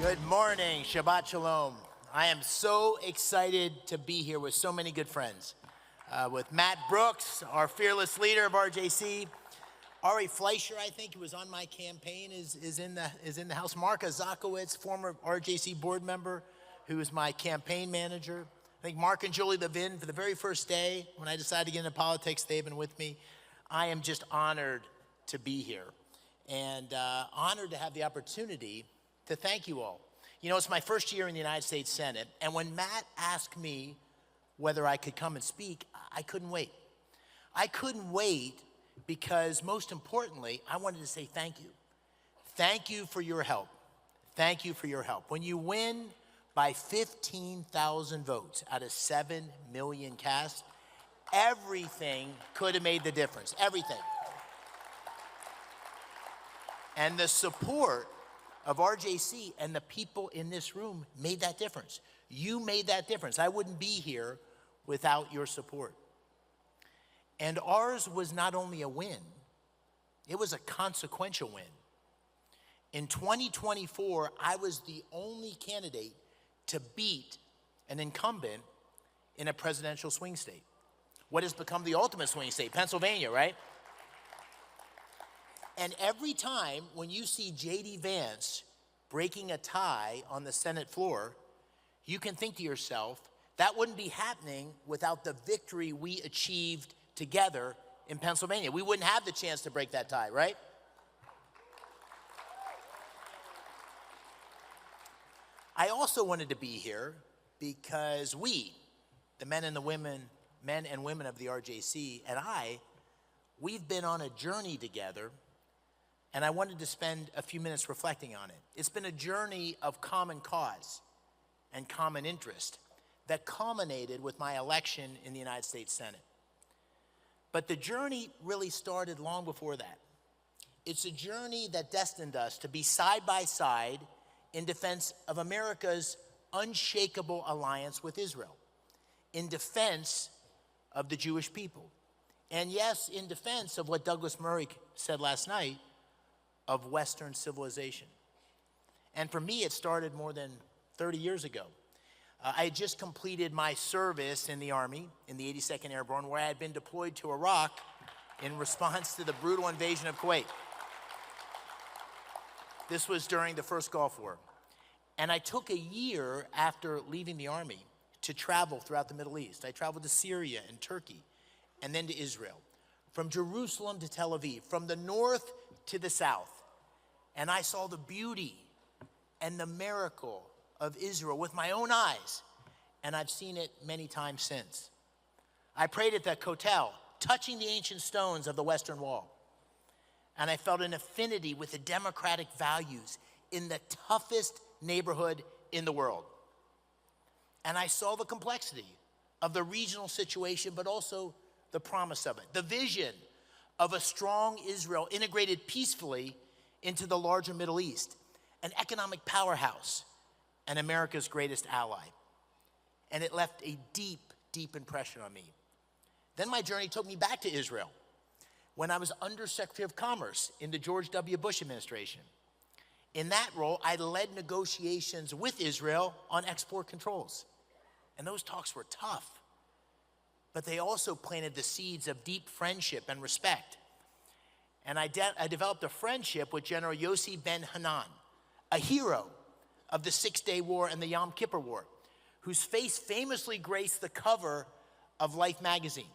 Good morning, Shabbat Shalom. I am so excited to be here with so many good friends. With Matt Brooks, our fearless leader of RJC. Ari Fleischer, I think, who was on my campaign, is in the house. Marka Zakowicz, former RJC board member, who is my campaign manager. I think Mark and Julie Levin, for the very first day, when I decided to get into politics, they've been with me. I am just honored to be here and honored to have the opportunity to thank you all. You know, it's my first year in the United States Senate, and when Matt asked me whether I could come and speak, I couldn't wait. I couldn't wait because, most importantly, I wanted to say thank you. Thank you for your help. Thank you for your help. When you win by 15,000 votes out of 7 million cast, everything could have made the difference, everything. And the support of RJC and the people in this room made that difference. You made that difference. I wouldn't be here without your support. And ours was not only a win, it was a consequential win. In 2024, I was the only candidate to beat an incumbent in a presidential swing state. What has become the ultimate swing state, Pennsylvania, right? And every time when you see J.D. Vance breaking a tie on the Senate floor, you can think to yourself, that wouldn't be happening without the victory we achieved together in Pennsylvania. We wouldn't have the chance to break that tie, right? I also wanted to be here because we, the men and women of the RJC, and we've been on a journey together, and I wanted to spend a few minutes reflecting on it. It's been a journey of common cause and common interest that culminated with my election in the United States Senate. But the journey really started long before that. It's a journey that destined us to be side by side in defense of America's unshakable alliance with Israel, in defense of the Jewish people, and yes, in defense of what Douglas Murray said last night, of Western civilization. And for me, it started more than 30 years ago. I had just completed my service in the Army, in the 82nd Airborne, where I had been deployed to Iraq in response to the brutal invasion of Kuwait. This was during the first Gulf War. And I took a year after leaving the Army to travel throughout the Middle East. I traveled to Syria and Turkey, and then to Israel. From Jerusalem to Tel Aviv, from the north to the south. And I saw the beauty and the miracle of Israel with my own eyes, and I've seen it many times since. I prayed at the Kotel, touching the ancient stones of the Western Wall, and I felt an affinity with the democratic values in the toughest neighborhood in the world. And I saw the complexity of the regional situation, but also the promise of it, the vision of a strong Israel integrated peacefully into the larger Middle East, an economic powerhouse, and America's greatest ally. And it left a deep, deep impression on me. Then my journey took me back to Israel when I was Undersecretary of Commerce in the George W. Bush administration. In that role, I led negotiations with Israel on export controls. And those talks were tough, but they also planted the seeds of deep friendship and respect. And I developed a friendship with General Yossi Ben Hanan, a hero of the Six-Day War and the Yom Kippur War, whose face famously graced the cover of Life magazine.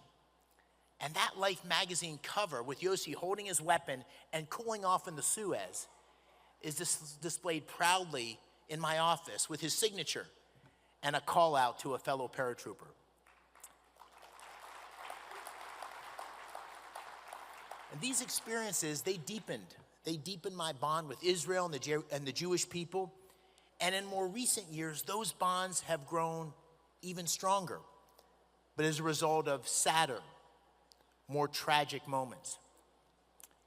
And that Life magazine cover, with Yossi holding his weapon and cooling off in the Suez, is displayed proudly in my office with his signature and a call out to a fellow paratrooper. And these experiences, they deepened my bond with Israel and the Jewish people. And in more recent years, those bonds have grown even stronger, but as a result of sadder, more tragic moments.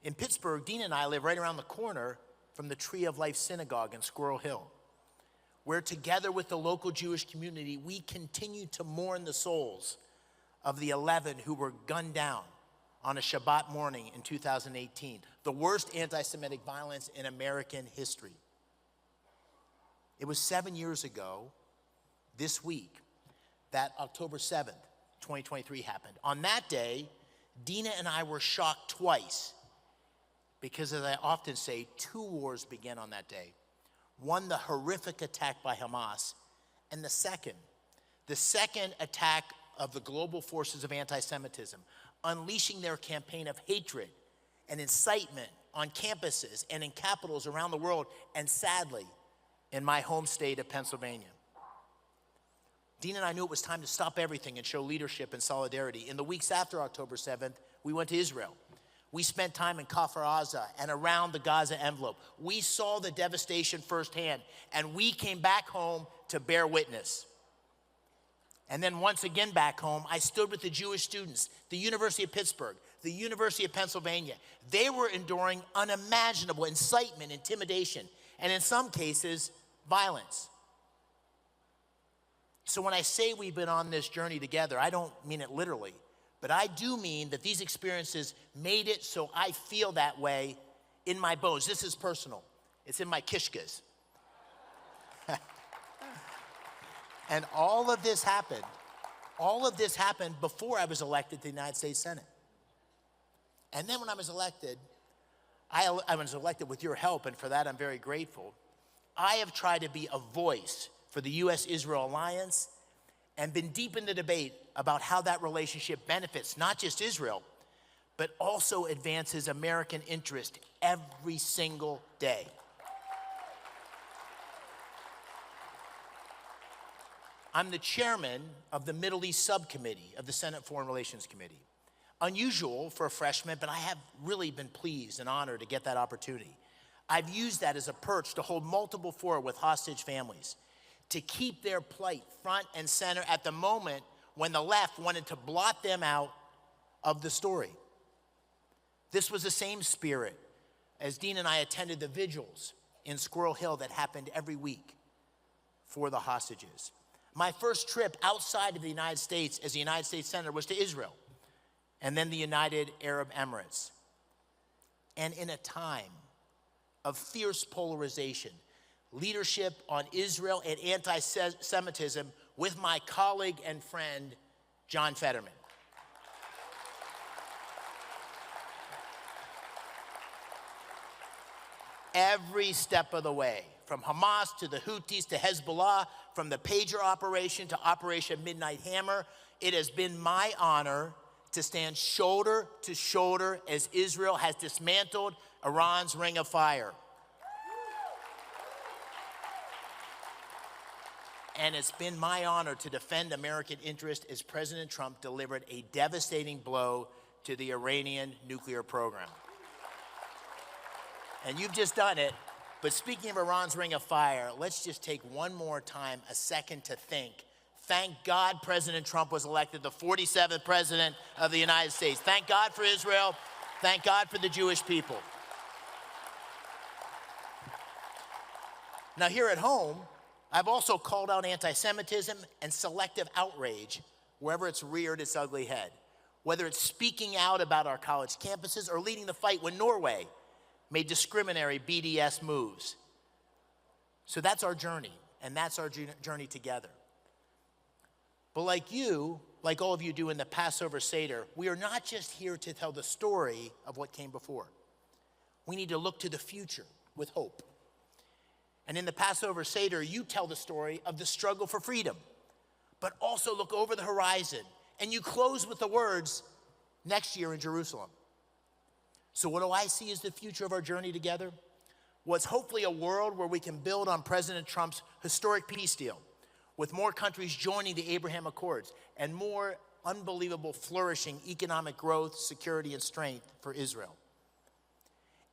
In Pittsburgh, Dean and I live right around the corner from the Tree of Life Synagogue in Squirrel Hill, where together with the local Jewish community, we continue to mourn the souls of the 11 who were gunned down on a Shabbat morning in 2018, the worst anti-Semitic violence in American history. It was 7 years ago this week that October 7th, 2023 happened. On that day, Dina and I were shocked twice because, as I often say, two wars began on that day. One, the horrific attack by Hamas, and the second attack of the global forces of anti-Semitism, unleashing their campaign of hatred and incitement on campuses and in capitals around the world, and sadly, in my home state of Pennsylvania. Dina and I knew it was time to stop everything and show leadership and solidarity. In the weeks after October 7th, we went to Israel. We spent time in Kfar Aza and around the Gaza envelope. We saw the devastation firsthand, and we came back home to bear witness. And then once again back home, I stood with the Jewish students, the University of Pittsburgh, the University of Pennsylvania. They were enduring unimaginable incitement, intimidation, and in some cases, violence. So when I say we've been on this journey together, I don't mean it literally, but I do mean that these experiences made it so I feel that way in my bones. This is personal. It's in my kishkas. And all of this happened before I was elected to the United States Senate. And then when I was elected, I was elected with your help, and for that I'm very grateful. I have tried to be a voice for the U.S.-Israel alliance and been deep in the debate about how that relationship benefits not just Israel, but also advances American interest every single day. I'm the chairman of the Middle East Subcommittee of the Senate Foreign Relations Committee. Unusual for a freshman, but I have really been pleased and honored to get that opportunity. I've used that as a perch to hold multiple fora with hostage families, to keep their plight front and center at the moment when the left wanted to blot them out of the story. This was the same spirit as Dean and I attended the vigils in Squirrel Hill that happened every week for the hostages. My first trip outside of the United States as a United States Senator was to Israel, and then the United Arab Emirates. And in a time of fierce polarization, leadership on Israel and anti-Semitism with my colleague and friend, John Fetterman. Every step of the way, from Hamas to the Houthis to Hezbollah, from the pager operation to Operation Midnight Hammer, it has been my honor to stand shoulder to shoulder as Israel has dismantled Iran's Ring of Fire. And it's been my honor to defend American interest as President Trump delivered a devastating blow to the Iranian nuclear program. And you've just done it. But speaking of Iran's Ring of Fire, let's just take one more time, a second to think. Thank God President Trump was elected the 47th President of the United States. Thank God for Israel. Thank God for the Jewish people. Now here at home, I've also called out anti-Semitism and selective outrage wherever it's reared its ugly head, whether it's speaking out about our college campuses or leading the fight when Norway made discriminatory BDS moves. So that's our journey, and that's our journey together. But like you, like all of you do in the Passover Seder, we are not just here to tell the story of what came before. We need to look to the future with hope. And in the Passover Seder, you tell the story of the struggle for freedom, but also look over the horizon, and you close with the words, next year in Jerusalem. So what do I see as the future of our journey together? Well, it's hopefully a world where we can build on President Trump's historic peace deal, with more countries joining the Abraham Accords and more unbelievable flourishing economic growth, security, and strength for Israel.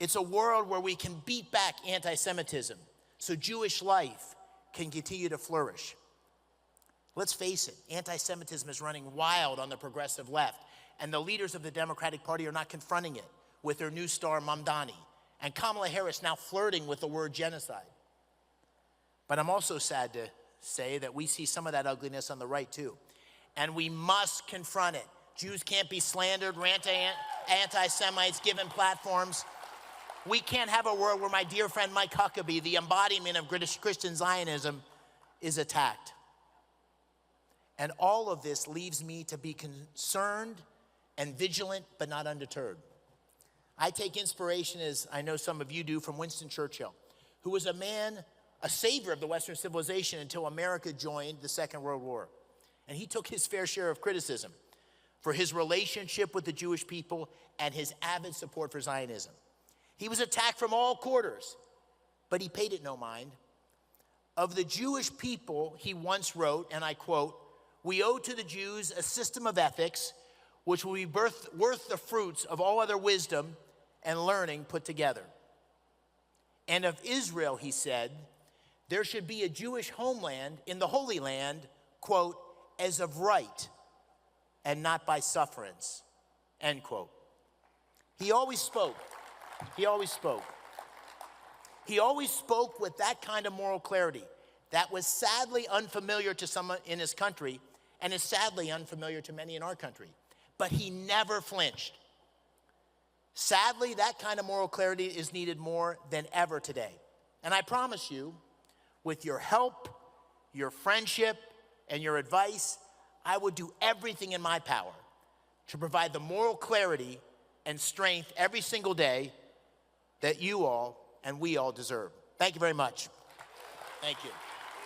It's a world where we can beat back anti-Semitism so Jewish life can continue to flourish. Let's face it, anti-Semitism is running wild on the progressive left, and the leaders of the Democratic Party are not confronting it with their new star Mamdani, and Kamala Harris now flirting with the word genocide. But I'm also sad to say that we see some of that ugliness on the right too, and we must confront it. Jews can't be slandered, anti-Semites given platforms. We can't have a world where my dear friend Mike Huckabee, the embodiment of British Christian Zionism, is attacked. And all of this leaves me to be concerned and vigilant, but not undeterred. I take inspiration, as I know some of you do, from Winston Churchill, who was a man, a savior of the Western civilization until America joined the Second World War. And he took his fair share of criticism for his relationship with the Jewish people and his avid support for Zionism. He was attacked from all quarters, but he paid it no mind. Of the Jewish people, he once wrote, and I quote, "We owe to the Jews a system of ethics which will be worth the fruits of all other wisdom and learning put together." And of Israel, he said, "There should be a Jewish homeland in the Holy Land, quote, as of right and not by sufferance," end quote. He always spoke. He always spoke. He always spoke with that kind of moral clarity that was sadly unfamiliar to some in his country and is sadly unfamiliar to many in our country. But he never flinched. Sadly, that kind of moral clarity is needed more than ever today. And I promise you, with your help, your friendship, and your advice, I would do everything in my power to provide the moral clarity and strength every single day that you all and we all deserve. Thank you very much. Thank you.